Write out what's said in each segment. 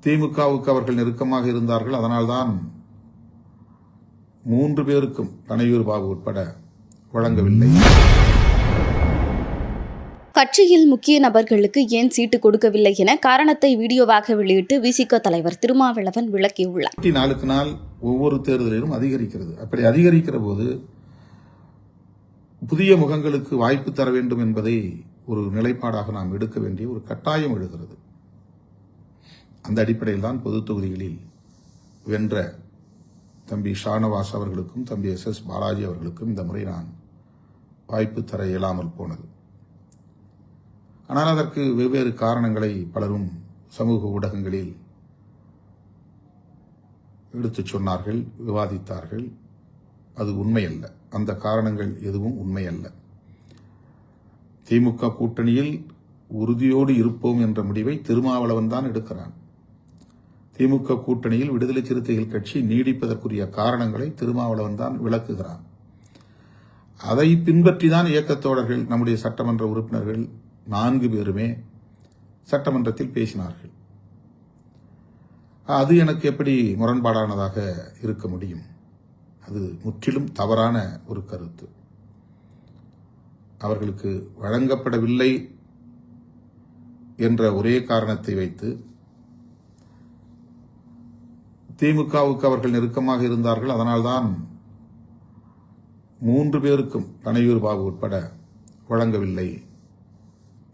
திமுகவுக்கு அவர்கள் நெருக்கமாக இருந்தார்கள். அதனால்தான் 3 பேருக்கும் பனையூர் பாபு உட்பட வழங்கவில்லை. கட்சியில் முக்கிய நபர்களுக்கு ஏன் சீட்டு கொடுக்கவில்லை என காரணத்தை வீடியோவாக வெளியிட்டு விசிக தலைவர் திருமாவளவன் விளக்கியுள்ளார். நாளுக்கு நாள் ஒவ்வொரு தேர்தலிலும் அதிகரிக்கிறது. அப்படி அதிகரிக்கிற போது புதிய முகங்களுக்கு வாய்ப்பு தர வேண்டும் என்பதை ஒரு நிலைப்பாடாக நாம் எடுக்க வேண்டிய ஒரு கட்டாயம் எழுகிறது. அந்த அடிப்படையில் தான் பொது தொகுதிகளில் வென்ற தம்பி ஷானவாஸ் அவர்களுக்கும் தம்பி SS பாலாஜி அவர்களுக்கும் இந்த முறை நான் வாய்ப்பு தர இயலாமல் போனது. ஆனால் அதற்கு வெவ்வேறு காரணங்களை பலரும் சமூக ஊடகங்களில் எடுத்துச் சொன்னார்கள், விவாதித்தார்கள். அது உண்மையல்ல. அந்த காரணங்கள் எதுவும் உண்மையல்ல. திமுக கூட்டணியில் உறுதியோடு இருப்போம் என்ற முடிவை திருமாவளவன் தான் எடுக்கிறான். திமுக கூட்டணியில் விடுதலை சிறுத்தைகள் கட்சி நீடிப்பதற்குரிய காரணங்களை திருமாவளவன் தான் விளக்குகிறான். அதை பின்பற்றிதான் இயக்கத்தோழர்கள், நம்முடைய சட்டமன்ற உறுப்பினர்கள் 4 பேருமே சட்டமன்றத்தில் பேசினார்கள். அது எனக்கு எப்படி முரண்பாடானதாக இருக்க முடியும்? அது முற்றிலும் தவறான ஒரு கருத்து. அவர்களுக்கு வழங்கப்படவில்லை என்ற ஒரே காரணத்தை வைத்து திமுகவுக்கு அவர்கள் நெருக்கமாக இருந்தார்கள். அதனால்தான் 3 பேருக்கும் பனையூர் பாபு உட்பட வழங்கவில்லை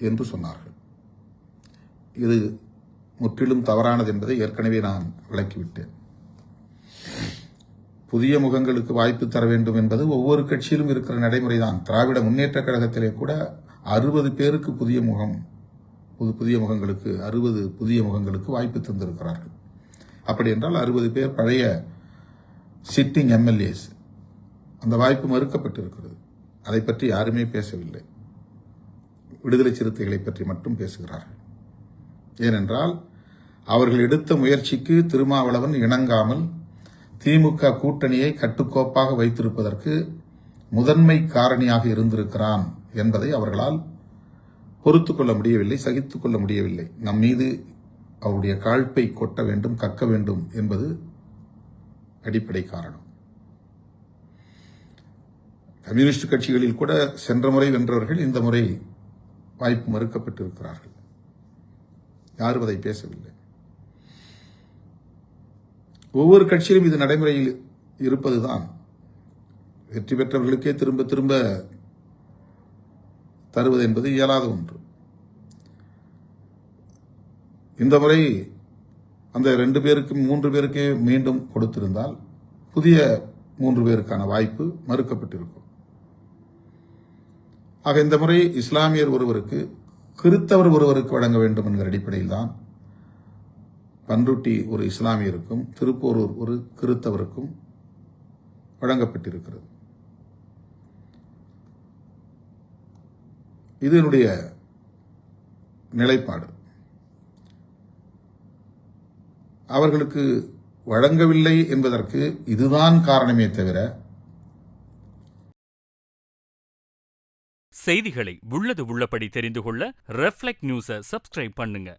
என்று சொன்னார்கள். இது முற்றிலும் தவறானது என்பதை ஏற்கனவே நான் விளக்கிவிட்டேன். புதிய முகங்களுக்கு வாய்ப்பு தர வேண்டும் என்பது ஒவ்வொரு கட்சியிலும் இருக்கிற நடைமுறைதான். திராவிட முன்னேற்ற கழகத்திலே கூட 60 பேருக்கு புதிய முகங்களுக்கு 60 புதிய முகங்களுக்கு வாய்ப்பு தந்திருக்கிறார்கள். அப்படி என்றால் 60 பேர் பழைய சிட்டிங் MLAs. அந்த வாய்ப்பு மறுக்கப்பட்டிருக்கிறது. அதை பற்றி யாருமே பேசவில்லை. விடுதலை சிறுத்தைகளை பற்றி மட்டும் பேசுகிறார்கள். ஏனென்றால் அவர்கள் எடுத்த முயற்சிக்கு திருமாவளவன் இணங்காமல் திமுக கூட்டணியை கட்டுக்கோப்பாக வைத்திருப்பதற்கு முதன்மை காரணியாக இருந்திருக்கிறான் என்பதை அவர்களால் பொறுத்துக் கொள்ள முடியவில்லை, சகித்துக் கொள்ள முடியவில்லை. நம் மீது அவருடைய காழ்ப்பை கொட்ட வேண்டும், கக்க வேண்டும் என்பது அடிப்படை காரணம். கம்யூனிஸ்ட் கட்சிகளில் கூட சென்ற முறை வென்றவர்கள் இந்த முறை வாய்ப்பு மறுக்கப்பட்டிருக்கிறார்கள். யாரும் அதை பேசவில்லை. ஒவ்வொரு கட்சியிலும் இது நடைமுறையில் இருப்பதுதான். வெற்றி பெற்றவர்களுக்கே திரும்ப திரும்ப தருவது என்பது இயலாத ஒன்று. இந்த முறை அந்த 2 பேருக்கு 3 பேருக்கே மீண்டும் கொடுத்திருந்தால் புதிய 3 பேருக்கான வாய்ப்பு மறுக்கப்பட்டிருக்கும். ஆக இந்த முறை இஸ்லாமியர் ஒருவருக்கு, கிறித்தவர் ஒருவருக்கு வழங்க வேண்டும் என்கிற அடிப்படையில் தான் பன்ருட்டி ஒரு இஸ்லாமியருக்கும் திருப்போரூர் ஒரு கிறித்தவருக்கும் வழங்கப்பட்டிருக்கிறது. இது என்னுடைய நிலைப்பாடு. அவர்களுக்கு வழங்கவில்லை என்பதற்கு இதுதான் காரணமே தவிர செய்திகளை உள்ளது உள்ளபடி தெரிந்து கொள்ள ரெஃப்ளெக்ட் நியூஸை சப்ஸ்கிரைப் பண்ணுங்க.